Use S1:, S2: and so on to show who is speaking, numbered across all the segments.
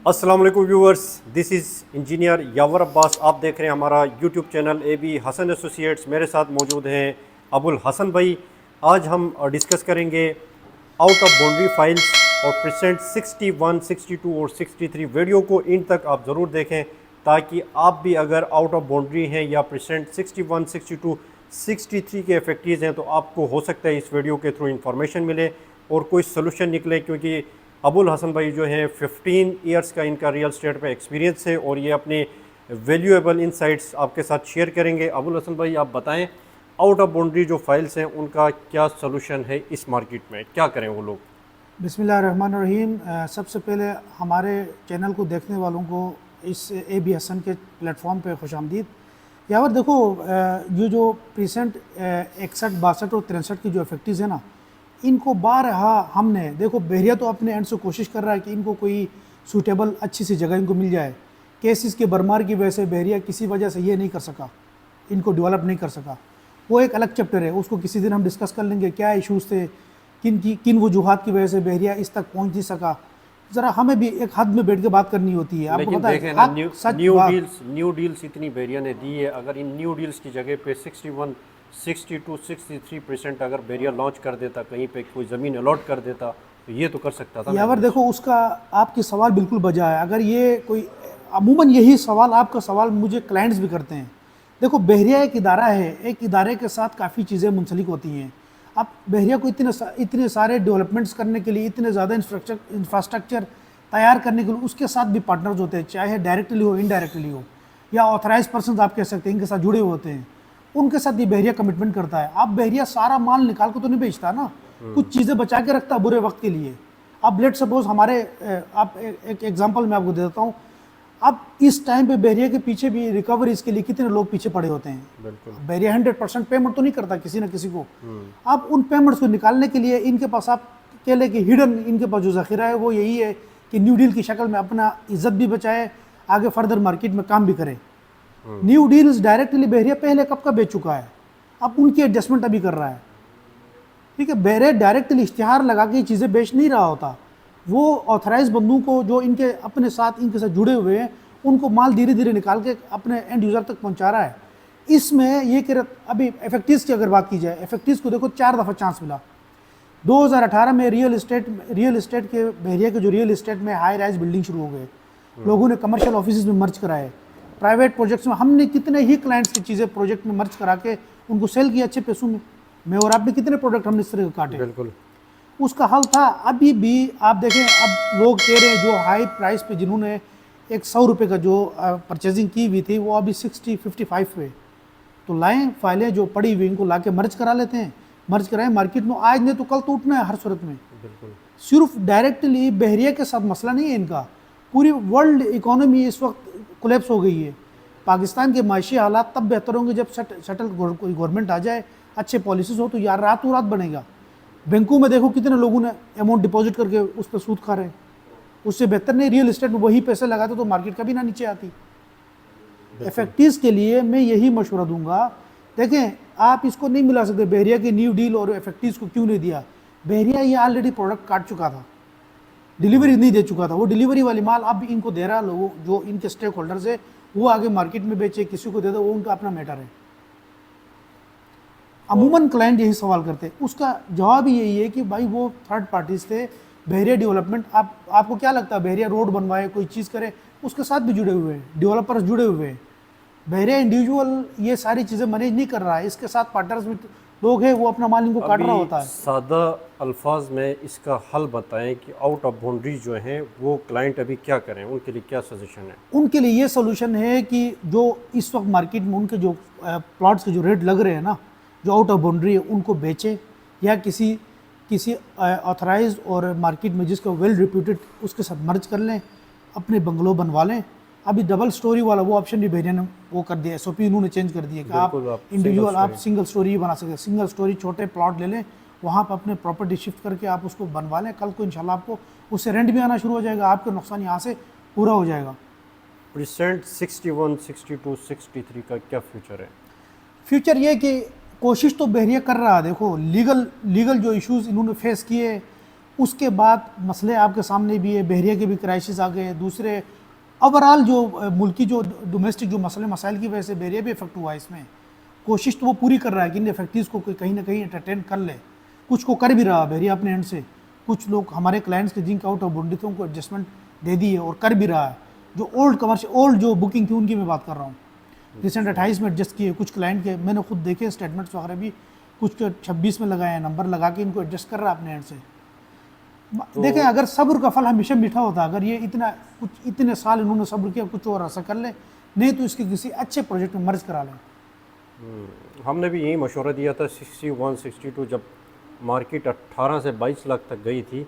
S1: अस्सलाम वालेकुम viewers, this is engineer Yawar Abbas. आप देख रहे हैं हमारा YouTube channel AB Hasan Associates. मेरे साथ मौजूद हैं अबुल हसन भाई। आज हम डिस्कस करेंगे आउट ऑफ बाउंड्री फाइल्स और प्रेजेंट 61, 62 और 63। वीडियो को इन तक आप ज़रूर देखें ताकि आप भी अगर आउट ऑफ बाउंड्री हैं या प्रेजेंट 61, 62, 63 के इफेक्टिव हैं तो आपको हो सकता है इस वीडियो के थ्रू इंफॉर्मेशन मिले और कोई सोल्यूशन निकले, क्योंकि अबुल हसन भाई जो हैं 15 ईयर्स का इनका रियल स्टेट पे एक्सपीरियंस है और ये अपने वैल्यूएबल इंसाइट्स आपके साथ शेयर करेंगे। अबुल हसन भाई, आप बताएं आउट ऑफ बाउंड्री जो फाइल्स हैं उनका क्या सोल्यूशन है इस मार्केट में, क्या करें वो लोग?
S2: बिस्मिल्लाहिर्रहमानिर्रहीम। सबसे पहले हमारे चैनल को देखने वालों को इस AB हसन के प्लेटफॉर्म पे खुशामदीद। यावर देखो, ये जो प्रीसेंट 61, 62 और 63 की जो इफेक्टिव है ना, इनको बारहा हमने देखो, बहरिया तो अपने एंड से कोशिश कर रहा है कि इनको कोई सूटेबल अच्छी सी जगह इनको मिल जाए। केसेस के भरमार की वजह से बहरिया किसी वजह से ये नहीं कर सका, इनको डेवलप नहीं कर सका। वो एक अलग चैप्टर है, उसको किसी दिन हम डिस्कस कर लेंगे क्या इश्यूज़ थे, किन वजूहात की वजह से बहरिया इस तक पहुंच नहीं सका। ज़रा हमें भी एक हद में बैठ के बात करनी होती है। आपको पता है
S1: न्यू डील्स इतनी बहरिया ने दी है, अगर इन न्यू डील्स की जगह पे 61, 62, 63% अगर बैरियर लॉन्च कर देता, कहीं पे कोई ज़मीन अलॉट कर देता तो ये तो कर सकता था।
S2: यावर देखो, उसका आपकी सवाल बिल्कुल बजा है। अगर ये कोई अमूमन यही सवाल आपका सवाल मुझे क्लाइंट्स भी करते हैं। देखो, बहरिया एक इदारा है, एक इदारे के साथ काफ़ी चीज़ें मुंसलिक होती हैं। अब बहरिया को इतने सारे डेवलपमेंट्स करने के लिए, इतने ज़्यादा इंफ्रास्ट्रक्चर तैयार करने के लिए उसके साथ भी पार्टनर्स होते हैं, चाहे डायरेक्टली हो इनडायरेक्टली हो, या ऑथराइज पर्सन आप कह सकते हैं, इनके साथ जुड़े हुए होते हैं। उनके साथ ये बहरिया कमिटमेंट करता है। अब बहरिया सारा माल निकाल को तो नहीं बेचता ना, कुछ चीज़ें बचा के रखता बुरे वक्त के लिए। अब लेट सपोज हमारे आप एक एग्जांपल मैं आपको दे देता हूँ। अब इस टाइम पे बहरिया के पीछे भी रिकवरीज के लिए कितने लोग पीछे पड़े होते हैं। बहरिया 100% पेमेंट तो नहीं करता किसी न किसी को। अब उन पेमेंट्स को निकालने के लिए इनके पास, आप कह लें कि हिडन इनके पास जो ज़ख़ीरा है वो यही है कि न्यू डील की शक्ल में अपना इज्जत भी बचाए, आगे फर्दर मार्केट में काम भी करे। न्यू डील्स डायरेक्टली बहरिया पहले कब का बेच चुका है, अब उनकी एडजस्टमेंट अभी कर रहा है। ठीक है, बहरिया डायरेक्टली इश्तिहार लगा के चीज़ें बेच नहीं रहा होता, वो ऑथराइज बंदों को जो इनके अपने साथ इनके साथ जुड़े हुए हैं उनको माल धीरे धीरे निकाल के अपने एंड यूज़र तक पहुंचा रहा है। इसमें ये कि अभी इफेक्टिव्स की अगर बात की जाए, इफेक्टिव्स को देखो 4 दफ़ा चांस मिला। 2018 में रियल इस्टेट के बहरिया के जो रियल इस्टेट में हाई राइज बिल्डिंग शुरू हो गए, लोगों ने कमर्शियल ऑफिस में मर्ज कराए, प्राइवेट प्रोजेक्ट्स में हमने कितने ही क्लाइंट्स की चीज़ें प्रोजेक्ट में मर्ज करा के उनको सेल किया अच्छे पैसों में। मैं और आपने कितने प्रोडक्ट हमने इस तरह काटे।
S1: बिल्कुल, उसका
S2: उसका हल था। अभी भी आप देखें, अब लोग कह रहे हैं जो हाई प्राइस पे जिन्होंने एक 100 रुपये का जो परचेजिंग की हुई थी वो अभी 60, 55 पे। तो लाएँ फाइलें जो पड़ी हुई इनको ला के मर्ज करा लेते हैं, मर्ज कराएं मार्केट में, आज नहीं तो कल तो उठना है हर सूरत में।
S1: बिल्कुल,
S2: सिर्फ डायरेक्टली बहरिया के साथ मसला नहीं है इनका, पूरी वर्ल्ड इकोनॉमी इस वक्त कोलैप्स हो गई है। पाकिस्तान के माशी हालात तब बेहतर होंगे जब सेटल कोई गवर्नमेंट आ जाए, अच्छे पॉलिसीज़ हो तो यार रातों रात बनेगा। बैंकों में देखो कितने लोगों ने अमाउंट डिपॉजिट करके उस पर सूद खा रहे हैं। उससे बेहतर नहीं रियल इस्टेट में वही पैसे लगाते तो मार्केट कभी ना नीचे आती। इफेक्टिव्स के लिए मैं यही मशवरा दूंगा, देखें आप इसको नहीं मिला सकते बहरिया की न्यू डील और इफेक्टिव्स को क्यों नहीं दिया। बहरिया ये ऑलरेडी प्रोडक्ट काट चुका था, डिलीवरी नहीं दे चुका था, वो डिलीवरी वाली माल अब इनको दे रहा। लोगों जो इनके स्टेक होल्डर्स है वो आगे मार्केट में बेचे, किसी को दे दो, वो उनका अपना मैटर है। अमूमन क्लाइंट यही सवाल करते हैं, उसका जवाब ही यही है कि भाई वो थर्ड पार्टीज थे। बहरिया डेवलपमेंट, आपको क्या लगता है बहरिया रोड बनवाए, कोई चीज़ करे, उसके साथ भी जुड़े हुए हैं, डेवलपर्स जुड़े हुए हैं। बहरिया इंडिविजुअल ये सारी चीज़ें मैनेज नहीं कर रहा है, इसके साथ पार्टनर्स भी लोग हैं, वो अपना माल इनको काट रहा होता है।
S1: सादा अल्फाज में इसका हल बताएं कि आउट ऑफ बाउंड्री जो हैं वो क्लाइंट अभी क्या करें, उनके लिए क्या सजेशन है?
S2: उनके लिए ये सोल्यूशन है कि जो इस वक्त मार्केट में उनके जो प्लॉट्स के जो रेट लग रहे हैं ना, जो आउट ऑफ बाउंड्री है, उनको बेचें या किसी ऑथराइज और मार्केट में जिसका वेल रिप्यूटेड उसके साथ मर्ज कर लें, अपने बंगलो बनवा लें। अभी डबल स्टोरी वाला वो ऑप्शन भी बहरिया ने वो कर दिया, SOP उन्होंने चेंज कर दिया कि आप इंडिविजुअल आप सिंगल स्टोरी ही बना सकते हैं। सिंगल स्टोरी छोटे प्लॉट ले लें, वहाँ पर अपने प्रॉपर्टी शिफ्ट करके आप उसको बनवा लें, कल को इंशाल्लाह आपको उससे रेंट भी आना शुरू हो जाएगा, आपका नुकसान यहाँ से पूरा हो जाएगा।
S1: प्रेजेंट 61, 62, 63 का क्या फ्यूचर है?
S2: फ्यूचर ये कि कोशिश तो बहरिया कर रहा है। देखो लीगल जो इश्यूज़ इन्होंने फेस किए उसके बाद मसले आपके सामने भी है, बहरिया के भी क्राइसिस आ गए हैं, दूसरे ओवरऑल जो मुल्की जो डोमेस्टिक जो मसले मसाइल की वजह से बहरिया भी इफेक्ट हुआ है इसमें। कोशिश तो वो पूरी कर रहा है कि इन इफेक्टिव्स को कहीं ना कहीं एंटरटेन कर ले, कुछ को कर भी रहा है बहरिया अपने एंड से, कुछ लोग हमारे क्लाइंट्स के जिनके आउट ऑफ बाउंड्री थे उनको एडजस्टमेंट दे दी है और कर भी रहा है। जो ओल्ड जो बुकिंग थी उनकी मैं बात कर रहा हूँ, रिसेंट 28 में एडजस्ट किए, कुछ क्लाइंट के मैंने खुद देखे स्टेटमेंट्स वगैरह भी, कुछ के 26 में लगाए हैं, नंबर लगा के इनको एडजस्ट कर रहा है अपने एंड से। देखें अगर सब्र का फल हमेशा मीठा होता, अगर ये इतने साल इन्होंने सब्र किया, कुछ और ऐसा कर ले, नहीं तो इसके किसी अच्छे प्रोजेक्ट में मर्ज करा लें।
S1: हमने भी यही मशवरा दिया था 61, 62 जब मार्केट 18 से 22 लाख तक गई थी,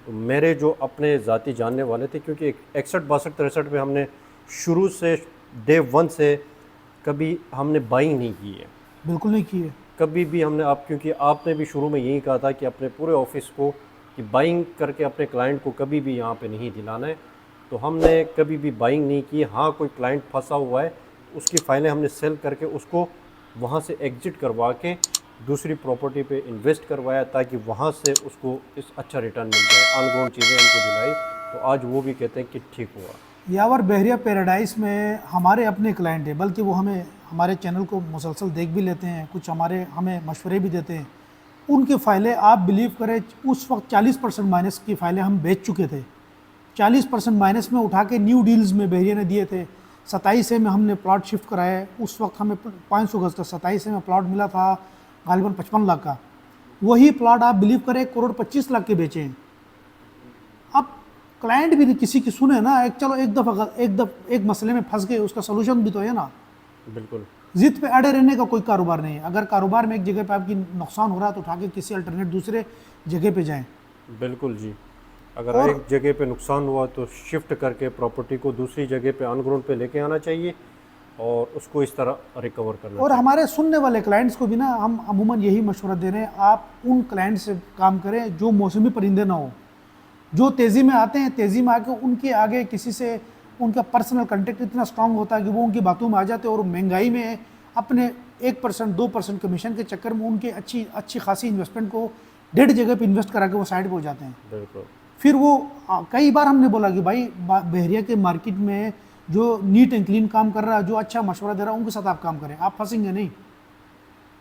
S1: तो मेरे जो अपने ज़ाती जानने वाले थे, क्योंकि 61, 62, 63 में हमने शुरू से डे 1 से कभी हमने बाइंग नहीं की है,
S2: बिल्कुल नहीं की है
S1: कभी भी हमने। क्योंकि आपने भी शुरू में यही कहा था कि अपने पूरे ऑफिस को कि बाइंग करके अपने क्लाइंट को कभी भी यहाँ पे नहीं दिलाना है, तो हमने कभी भी बाइंग नहीं की। हाँ, कोई क्लाइंट फंसा हुआ है, उसकी फाइलें हमने सेल करके उसको वहाँ से एग्जिट करवा के दूसरी प्रॉपर्टी पे इन्वेस्ट करवाया, ताकि वहाँ से उसको इस अच्छा रिटर्न मिल जाए, अनगोन चीज़ें उनको दिलाई, तो आज वो भी कहते हैं कि ठीक हुआ।
S2: यावर बहरिया पैराडाइज में हमारे अपने क्लाइंट है, बल्कि वो हमारे चैनल को मुसलसल देख भी लेते हैं, कुछ हमें मशवरे भी देते हैं। उनकी फ़ाइलें आप बिलीव करें, उस वक्त 40% माइनस की फ़ाइलें हम बेच चुके थे, 40% माइनस में उठा के न्यू डील्स में बहरिया ने दिए थे। 27 में हमने प्लॉट शिफ्ट कराए, उस वक्त हमें 500 गज का 27 में प्लॉट मिला था गालिबन 55 लाख का। वही प्लॉट आप बिलीव करें 1,25 लाख के बेचे हैं। अब क्लाइंट भी किसी की सुने ना, एक मसले में फंस गए, उसका सोल्यूशन भी तो है ना।
S1: बिल्कुल,
S2: जिद पे अड़े रहने का कोई कारोबार नहीं है। अगर कारोबार में एक जगह पे आपकी नुकसान हो रहा है तो उठा के किसी अल्टरनेट दूसरे जगह पे जाएं।
S1: बिल्कुल जी, अगर एक जगह पे नुकसान हुआ तो शिफ्ट करके प्रॉपर्टी को दूसरी जगह पे ऑन पे लेके आना चाहिए और उसको इस तरह रिकवर करना
S2: और
S1: चाहिए।
S2: हमारे सुनने वाले क्लाइंट्स को भी ना हम अमूमन यही मशवरा दे रहे हैं, आप उन क्लाइंट से काम करें जो मौसमी परिंदे ना हो, जो तेज़ी में आते हैं, तेज़ी में आके उनके आगे किसी से उनका पर्सनल कांटेक्ट इतना स्ट्रांग होता है कि वो उनकी बातों में आ जाते हैं और महंगाई में अपने 1%, 2% कमीशन के चक्कर में उनके अच्छी खासी इन्वेस्टमेंट को 1.5 जगह पे इन्वेस्ट करा के वो साइड पे हो जाते हैं।
S1: बिल्कुल,
S2: फिर वो कई बार हमने बोला कि भाई बहरिया के मार्केट में जो नीट एंड क्लीन काम कर रहा है, जो अच्छा मशवरा दे रहा है, उनके साथ आप काम करें, आप फंसेंगे नहीं।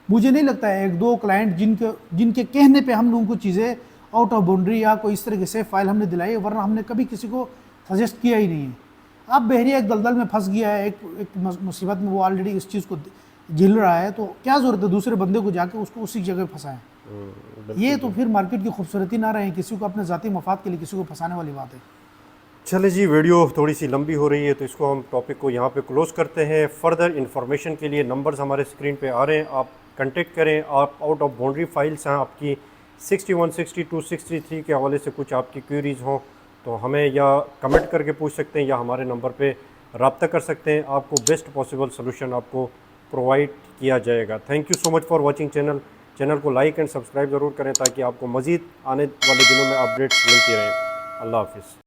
S2: मुझे नहीं लगता है 1-2 क्लाइंट जिनके कहने पे हमने उनको चीज़ें आउट ऑफ बाउंड्री या कोई इस तरह की सेफ फाइल हमने दिलाई है, वरना हमने कभी किसी को सजेस्ट किया ही नहीं है। अब बहरिया एक दलदल में फंस गया है, एक मुसीबत में वो ऑलरेडी इस चीज़ को झेल रहा है, तो क्या ज़रूरत है दूसरे बंदे को जाके उसको उसी जगह फंसाएं। ये तो फिर मार्केट की खूबसूरती ना रहे, किसी को अपने ज़ाती मफाद के लिए किसी को फंसाने वाली बात है।
S1: चले जी, वीडियो थोड़ी सी लंबी हो रही है तो इसको हम टॉपिक को यहाँ पे क्लोज़ करते हैं। फर्दर इन्फॉर्मेशन के लिए नंबर्स हमारे स्क्रीन पे आ रहे हैं, आप कांटेक्ट करें। आप आउट ऑफ बाउंड्री फाइल्स हैं आपकी 61, 62, 63 के हवाले से कुछ आपकी क्वेरीज़ हों तो हमें या कमेंट करके पूछ सकते हैं या हमारे नंबर पे रब्ता कर सकते हैं, आपको बेस्ट पॉसिबल सोल्यूशन आपको प्रोवाइड किया जाएगा। Thank you so much for watching channel को लाइक एंड सब्सक्राइब ज़रूर करें ताकि आपको मज़ीद आने वाले दिनों में अपडेट्स मिलती रहें। अल्लाह हाफिज़।